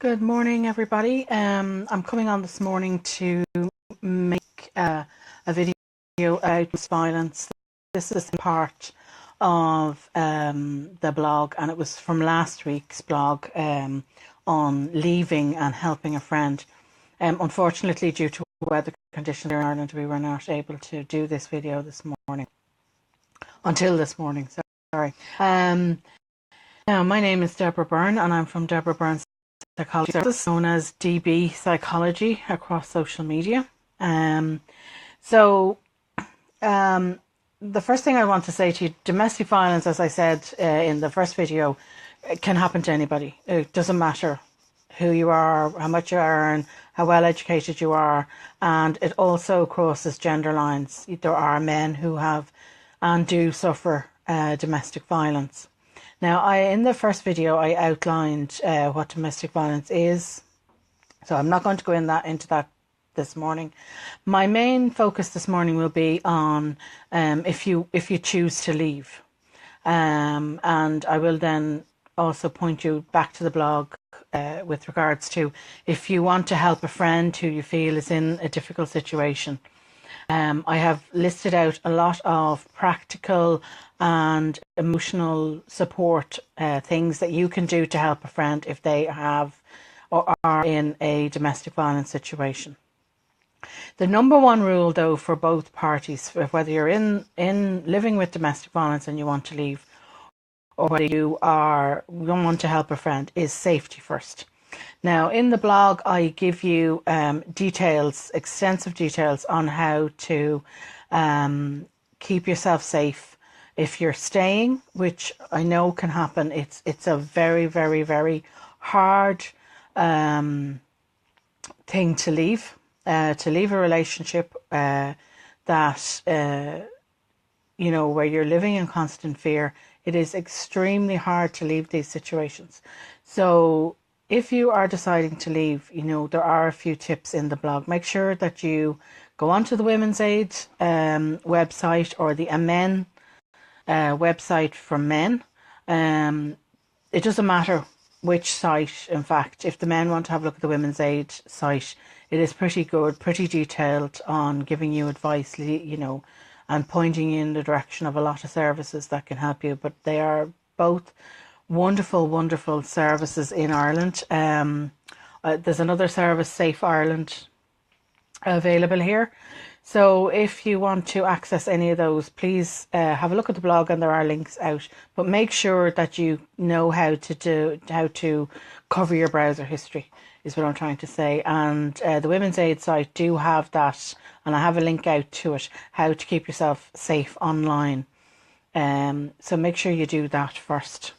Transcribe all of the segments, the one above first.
Good morning, everybody. I'm coming on this morning to make a video about violence. This is part of the blog, and it was from last week's blog on leaving and helping a friend. Unfortunately, due to weather conditions in Ireland, we were not able to do this video this morning, until this morning, sorry. Now, my name is Deborah Byrne, and I'm from Deborah Byrne Psychology Services, known as Dbpsychology across social media. So the first thing I want to say to you, domestic violence, as I said in the first video, it can happen to anybody. It doesn't matter who you are, how much you earn, how well educated you are, and it also crosses gender lines. There are men who have and do suffer domestic violence. Now, in the first video, I outlined what domestic violence is, so I'm not going to go into that this morning. My main focus this morning will be on if you choose to leave, and I will then also point you back to the blog with regards to if you want to help a friend who you feel is in a difficult situation. I have listed out a lot of practical and emotional support things that you can do to help a friend if they have or are in a domestic violence situation. The number one rule, though, for both parties, whether you're in living with domestic violence and you want to leave, or whether you want to help a friend, is safety first. Now, in the blog, I give you extensive details on how to keep yourself safe if you're staying, which I know can happen. It's a very, very, very hard thing to leave a relationship that where you're living in constant fear. It is extremely hard to leave these situations. So if you are deciding to leave, there are a few tips in the blog. Make sure that you go onto the Women's Aid website or the Amen website for men. It doesn't matter which site, in fact. If the men want to have a look at the Women's Aid site, it is pretty good, pretty detailed on giving you advice, and pointing you in the direction of a lot of services that can help you. But they are both wonderful, wonderful services in Ireland. There's another service, Safe Ireland, available here. So if you want to access any of those, please have a look at the blog, and there are links out. But make sure that you know how to cover your browser history, is what I'm trying to say. And the Women's Aid site do have that, and I have a link out to it, how to keep yourself safe online. So make sure you do that first.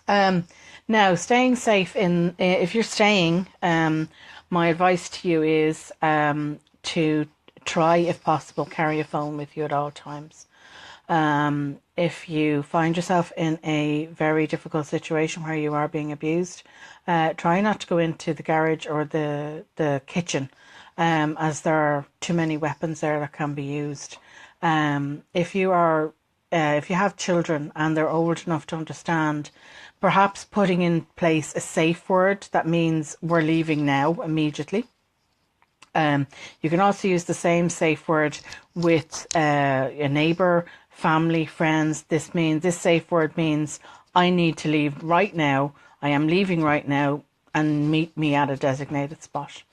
Now, staying safe if you're staying, my advice to you is to try, if possible, carry a phone with you at all times. If you find yourself in a very difficult situation where you are being abused, try not to go into the garage or the kitchen, as there are too many weapons there that can be used. If you have children and they're old enough to understand, perhaps putting in place a safe word that means we're leaving now immediately. You can also use the same safe word with a neighbour, family, friends. This safe word means I need to leave right now. I am leaving right now, and meet me at a designated spot.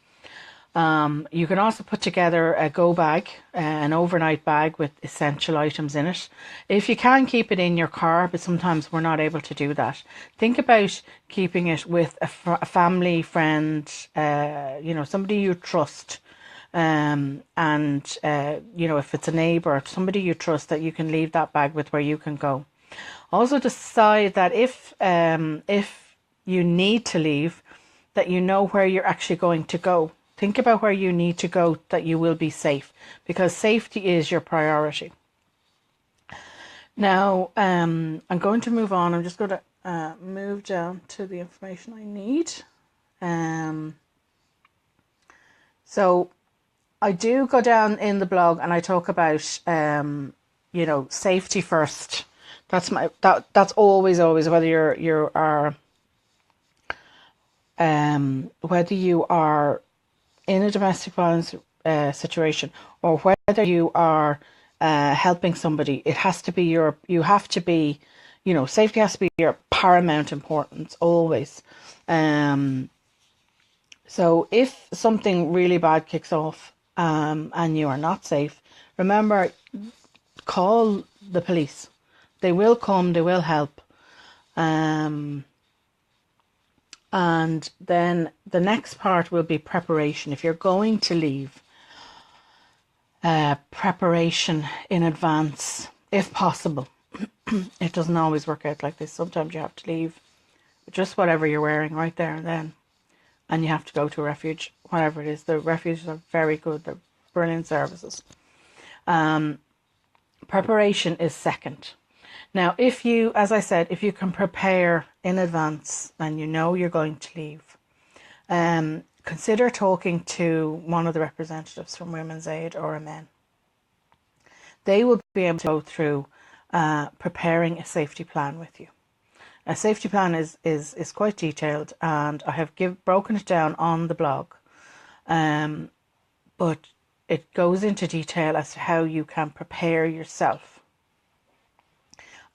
You can also put together a go bag, an overnight bag with essential items in it. If you can, keep it in your car, but sometimes we're not able to do that. Think about keeping it with a family, friend, somebody you trust. If it's a neighbour, somebody you trust that you can leave that bag with, where you can go. Also decide that if you need to leave, that you know where you're actually going to go. Think about where you need to go, that you will be safe, because safety is your priority. Now, I'm going to move on. I'm just going to move down to the information I need. So I do go down in the blog and I talk about, safety first. That's always, whether you are whether you are in a domestic violence situation or whether you are helping somebody, it has to be you have to be, safety has to be your paramount importance always. So if something really bad kicks off and you are not safe, remember, call the police. They will come, they will help. And then the next part will be preparation. If you're going to leave, preparation in advance, if possible. It doesn't always work out like this. Sometimes you have to leave just whatever you're wearing right there and then, and you have to go to a refuge, whatever it is. The refuges are very good. They're brilliant services. Preparation is second. Now, as I said, if you can prepare in advance and you know you're going to leave, consider talking to one of the representatives from Women's Aid or a Men. They will be able to go through preparing a safety plan with you. A safety plan is quite detailed, and I have broken it down on the blog. But it goes into detail as to how you can prepare yourself.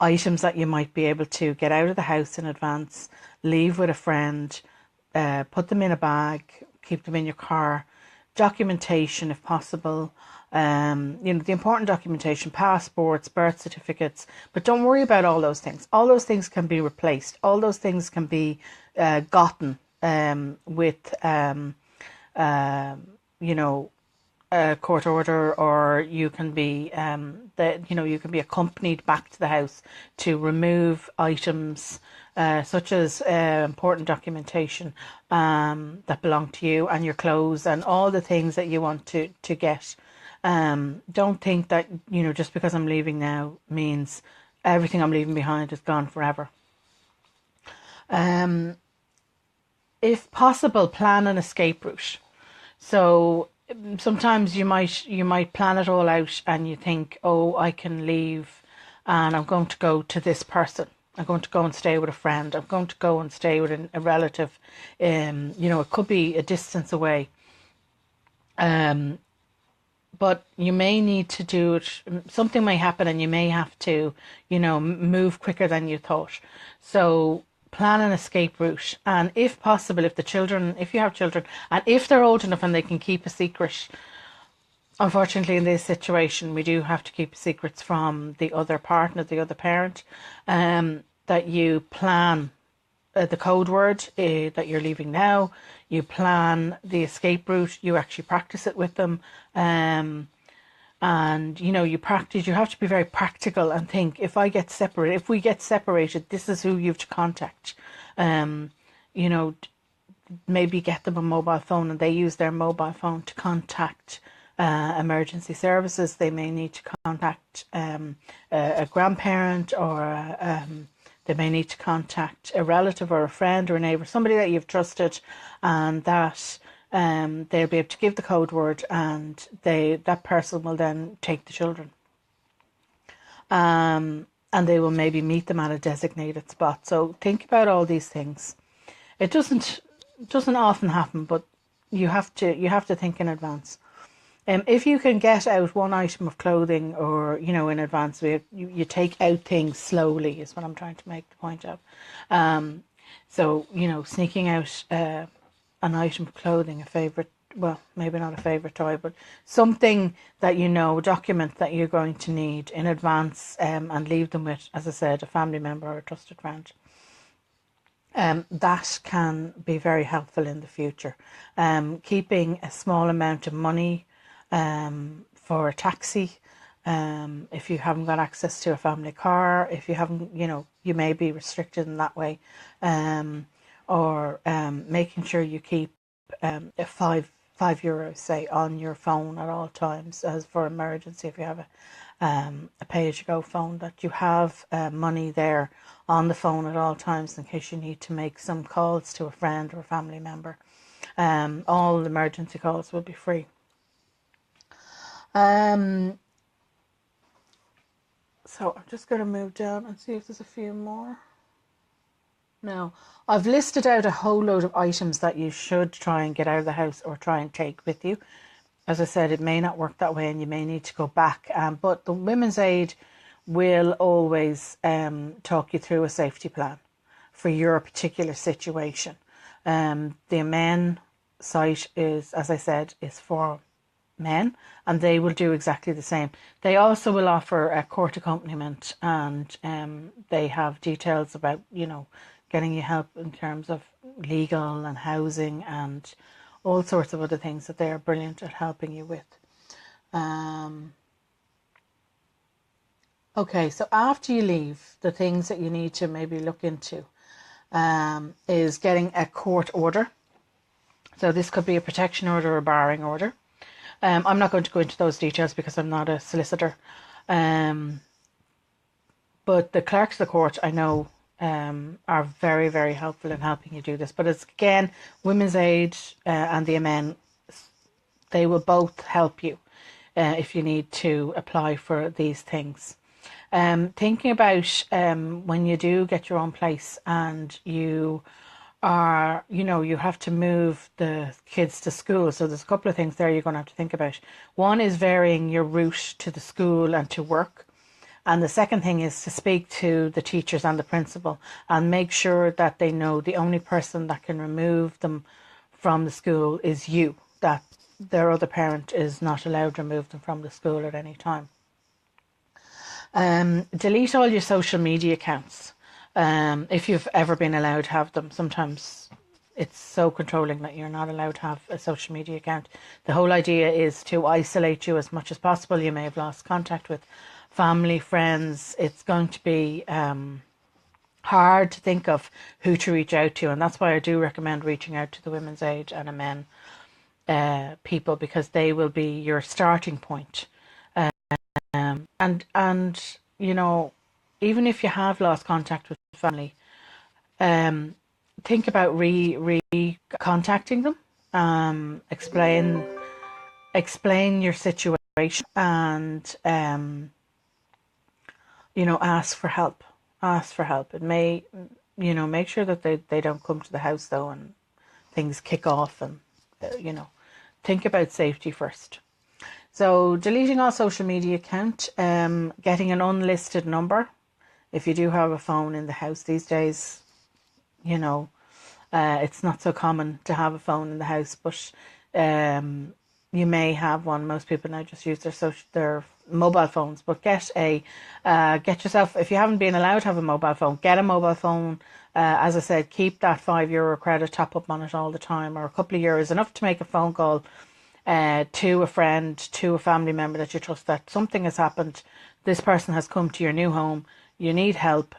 Items that you might be able to get out of the house in advance, leave with a friend, put them in a bag, keep them in your car, documentation if possible, the important documentation, passports, birth certificates, but don't worry about all those things. All those things can be replaced. All those things can be gotten with, a court order, or you can be you can be accompanied back to the house to remove items such as important documentation that belong to you, and your clothes and all the things that you want to get. Don't think that just because I'm leaving now means everything I'm leaving behind is gone forever. If possible, plan an escape route. So sometimes you might plan it all out and you think, oh, I can leave and I'm going to go to this person. I'm going to go and stay with a friend. I'm going to go and stay with a relative. It could be a distance away. But you may need to do it. Something may happen and you may have to, move quicker than you thought. So plan an escape route, and if possible, if you have children, and if they're old enough and they can keep a secret. Unfortunately, in this situation, we do have to keep secrets from the other partner, the other parent, that you plan the code word that you're leaving now. You plan the escape route. You actually practice it with them. And you practice. You have to be very practical and think, if we get separated, this is who you have to contact. Maybe get them a mobile phone and they use their mobile phone to contact emergency services. They may need to contact a grandparent, or they may need to contact a relative or a friend or a neighbour, somebody that you've trusted, and that they'll be able to give the code word, and that person will then take the children. And they will maybe meet them at a designated spot. So think about all these things. It doesn't often happen, but you have to think in advance. If you can get out one item of clothing, or in advance, you take out things slowly is what I'm trying to make the point of. So sneaking out an item of clothing, a favorite, well, maybe not a favorite toy, but something that document that you're going to need in advance, and leave them with, as I said, a family member or a trusted friend. That can be very helpful in the future. Keeping a small amount of money for a taxi, if you haven't got access to a family car, if you haven't, you may be restricted in that way, or making sure you keep a €5, say, on your phone at all times, as for emergency. If you have a pay-as-you-go phone, that you have money there on the phone at all times in case you need to make some calls to a friend or a family member. All emergency calls will be free. So I'm just going to move down and see if there's a few more. No, I've listed out a whole load of items that you should try and get out of the house or try and take with you. As I said, it may not work that way and you may need to go back. But the Women's Aid will always talk you through a safety plan for your particular situation. The men site is, as I said, is for men, and they will do exactly the same. They also will offer a court accompaniment, and they have details about, getting you help in terms of legal and housing and all sorts of other things that they are brilliant at helping you with. Okay, so after you leave, the things that you need to maybe look into is getting a court order. So this could be a protection order or a barring order. I'm not going to go into those details because I'm not a solicitor. But the clerks of the court, I know, are very, very helpful in helping you do this. But it's, again, Women's Aid and the MN, they will both help you if you need to apply for these things. Thinking about when you do get your own place and you are, you have to move the kids to school. So there's a couple of things there you're going to have to think about. One is varying your route to the school and to work. And the second thing is to speak to the teachers and the principal and make sure that they know the only person that can remove them from the school is you, that their other parent is not allowed to remove them from the school at any time. Delete all your social media accounts if you've ever been allowed to have them. Sometimes it's so controlling that you're not allowed to have a social media account. The whole idea is to isolate you as much as possible. You may have lost contact with family, friends. It's going to be hard to think of who to reach out to, and that's why I do recommend reaching out to the Women's Aid and Men people, because they will be your starting point. And even if you have lost contact with family, think about contacting them. Explain your situation, and ask for help. It may, make sure that they don't come to the house though and things kick off, and think about safety first. So deleting all social media account, getting an unlisted number. If you do have a phone in the house these days, it's not so common to have a phone in the house, but you may have one. Most people now just use their mobile phones, but get yourself, if you haven't been allowed to have a mobile phone, get a mobile phone. As I said, keep that €5 credit top up on it all the time, or a couple of euros, enough to make a phone call to a friend, to a family member that you trust, that something has happened, this person has come to your new home, you need help,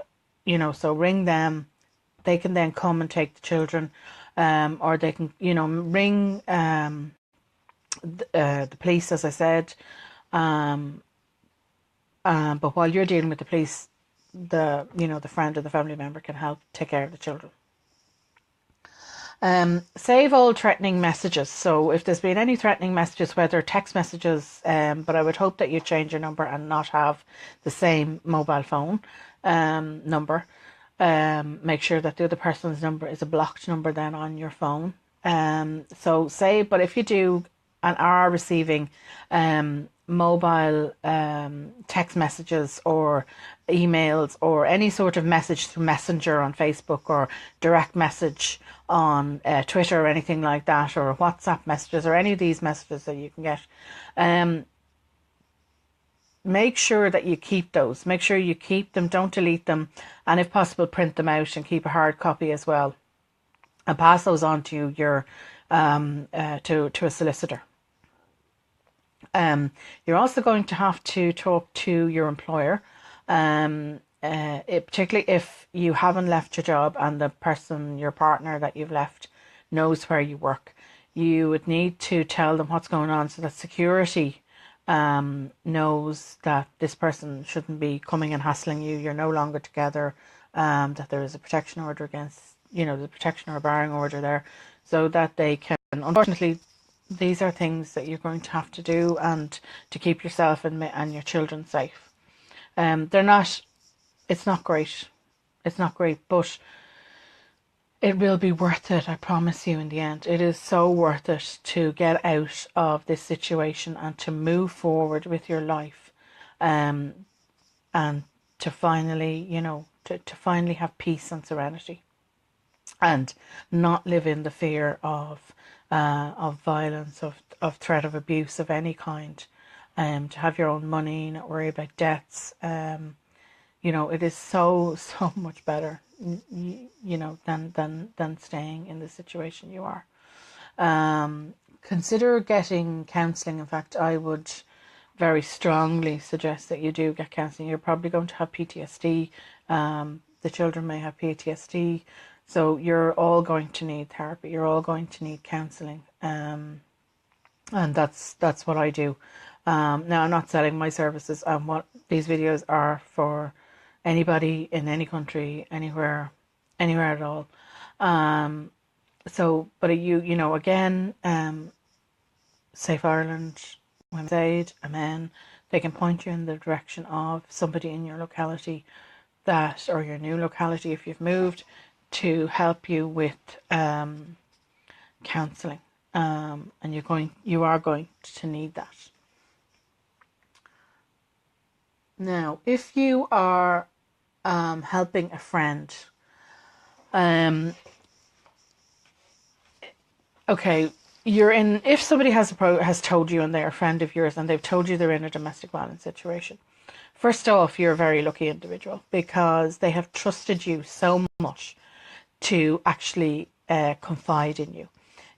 so ring them. They can then come and take the children, or they can, ring the police, as I said. But while you're dealing with the police, the friend or the family member can help take care of the children. Save all threatening messages. So if there's been any threatening messages, whether text messages, but I would hope that you change your number and not have the same mobile phone number. Make sure that the other person's number is a blocked number then on your phone. So save, but if you do and are receiving mobile text messages or emails or any sort of message through Messenger on Facebook or direct message on Twitter or anything like that, or WhatsApp messages or any of these messages that you can get, make sure that you keep those. Make sure you keep them, don't delete them, and if possible print them out and keep a hard copy as well, and pass those on to your to a solicitor. You're also going to have to talk to your employer, particularly if you haven't left your job and the person, your partner that you've left, knows where you work. You would need to tell them what's going on so that security knows that this person shouldn't be coming and hassling you. You're no longer together, that there is a protection order against, the protection or barring order there, so that they can, unfortunately, these are things that you're going to have to do, and to keep yourself and your children safe. It's not great, but it will be worth it, I promise you, in the end. It is so worth it to get out of this situation and to move forward with your life, and to finally, to finally have peace and serenity, and not live in the fear of violence, of threat of abuse of any kind, to have your own money, not worry about debts. It is so much better, than staying in the situation you are. Consider getting counselling. In fact, I would very strongly suggest that you do get counselling. You're probably going to have PTSD. The children may have PTSD. So you're all going to need therapy. You're all going to need counselling. And that's what I do. Now, I'm not selling my services. What these videos are for anybody in any country, anywhere at all. But again, Safe Ireland, Women's Aid, Amen, they can point you in the direction of somebody in your locality or your new locality if you've moved, to help you with counselling. And you are going to need that. Now, if you are helping a friend, okay, if somebody has told you, and they're a friend of yours, and they've told you they're in a domestic violence situation, first off, you're a very lucky individual, because they have trusted you so much to actually confide in you.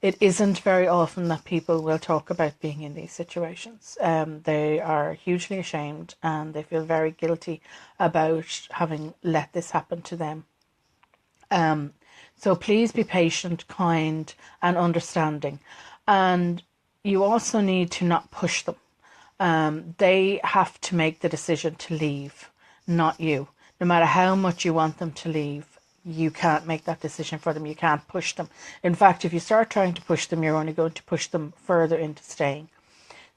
It isn't very often that people will talk about being in these situations. They are hugely ashamed, and they feel very guilty about having let this happen to them. So please be patient, kind, and understanding. And you also need to not push them. They have to make the decision to leave, not you. No matter how much you want them to leave, you can't make that decision for them. You can't push them. In fact, if you start trying to push them, you're only going to push them further into staying.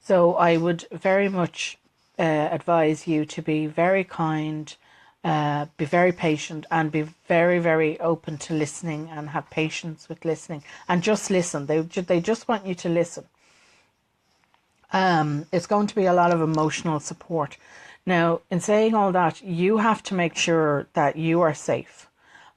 So I would very much advise you to be very kind, be very patient, and be very, very open to listening, and have patience with listening, and just listen. They just want you to listen. It's going to be a lot of emotional support. Now, in saying all that, you have to make sure that you are safe.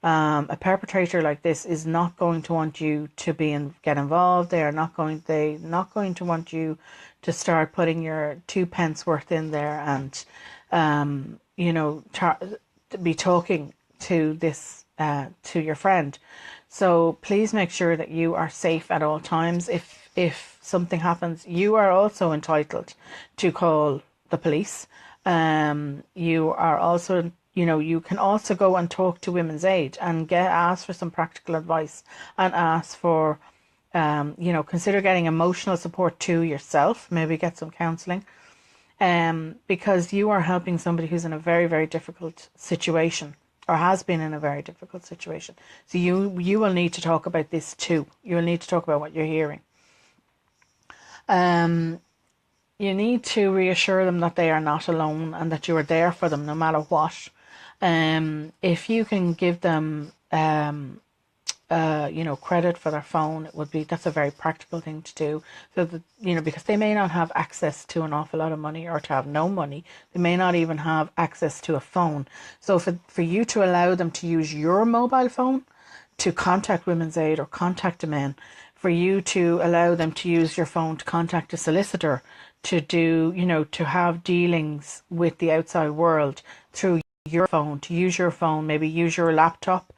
A perpetrator like this is not going to want you to get involved. They're not going to want you to start putting your 2 pence worth in there, and be talking to this to your friend. So please make sure that you are safe at all times. If something happens, you are also entitled to call the police. You are also, you can also go and talk to Women's Aid and ask for some practical advice, and ask for, consider getting emotional support to yourself. Maybe get some counselling, because you are helping somebody who's in a very, very difficult situation, or has been in a very difficult situation. So you will need to talk about this too. You will need to talk about what you're hearing. You need to reassure them that they are not alone, and that you are there for them no matter what. If you can give them, credit for their phone, that's a very practical thing to do. So that, because they may not have access to an awful lot of money, or to have no money, they may not even have access to a phone. So for you to allow them to use your mobile phone to contact Women's Aid or contact a man, for you to allow them to use your phone to contact a solicitor, to do, to have dealings with the outside world through your phone, to use your phone, maybe use your laptop,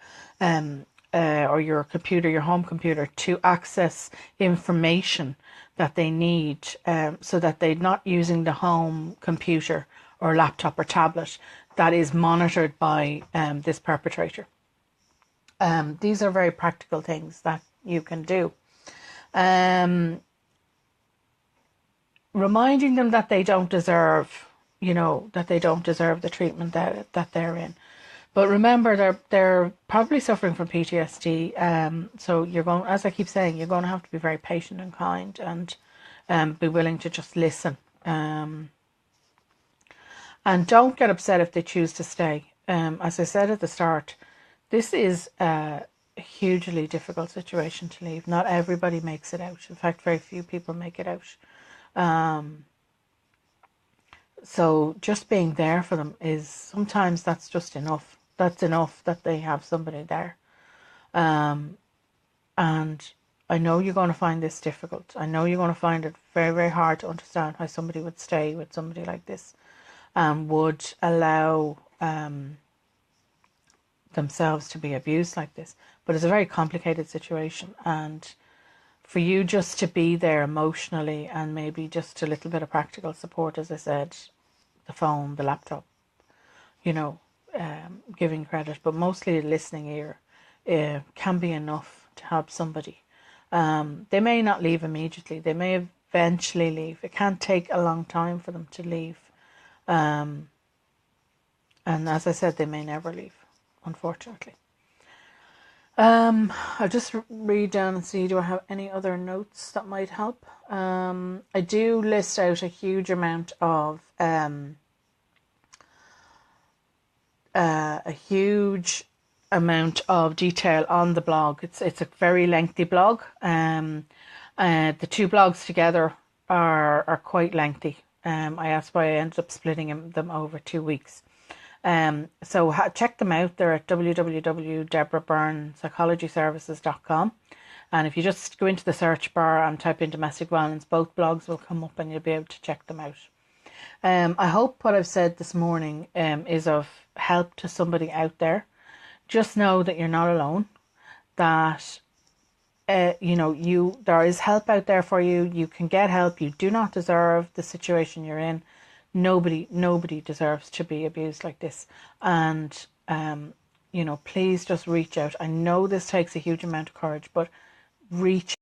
or your computer, your home computer, to access information that they need, so that they're not using the home computer or laptop or tablet that is monitored by this perpetrator. These are very practical things that you can do. Reminding them that they don't deserve, the treatment that they're in. But remember, they're probably suffering from PTSD. So as I keep saying, you're going to have to be very patient and kind, and be willing to just listen. And don't get upset if they choose to stay. As I said at the start, this is a hugely difficult situation to leave. Not everybody makes it out. In fact, very few people make it out. So just being there for them is sometimes that's just enough. That's enough that they have somebody there. And I know you're going to find this difficult. I know you're going to find it very, very hard to understand how somebody would stay with somebody like this and would allow themselves to be abused like this. But it's a very complicated situation, and for you just to be there emotionally and maybe just a little bit of practical support, as I said, the phone, the laptop, you know, giving credit, but mostly a listening ear can be enough to help somebody. They may not leave immediately. They may eventually leave. It can take a long time for them to leave. And as I said, they may never leave, unfortunately. I'll just read down and see, do I have any other notes that might help? I do list out a huge amount of detail on the blog. It's a very lengthy blog. The two blogs together are quite lengthy. That's why I ended up splitting them over 2 weeks. So check them out. They're at www.dbpsychologyservices.com. And if you just go into the search bar and type in domestic violence, both blogs will come up and you'll be able to check them out. I hope what I've said this morning is of help to somebody out there. Just know that you're not alone, that there is help out there for you. You can get help. You do not deserve the situation you're in. Nobody deserves to be abused like this. And please just reach out. I know this takes a huge amount of courage, but reach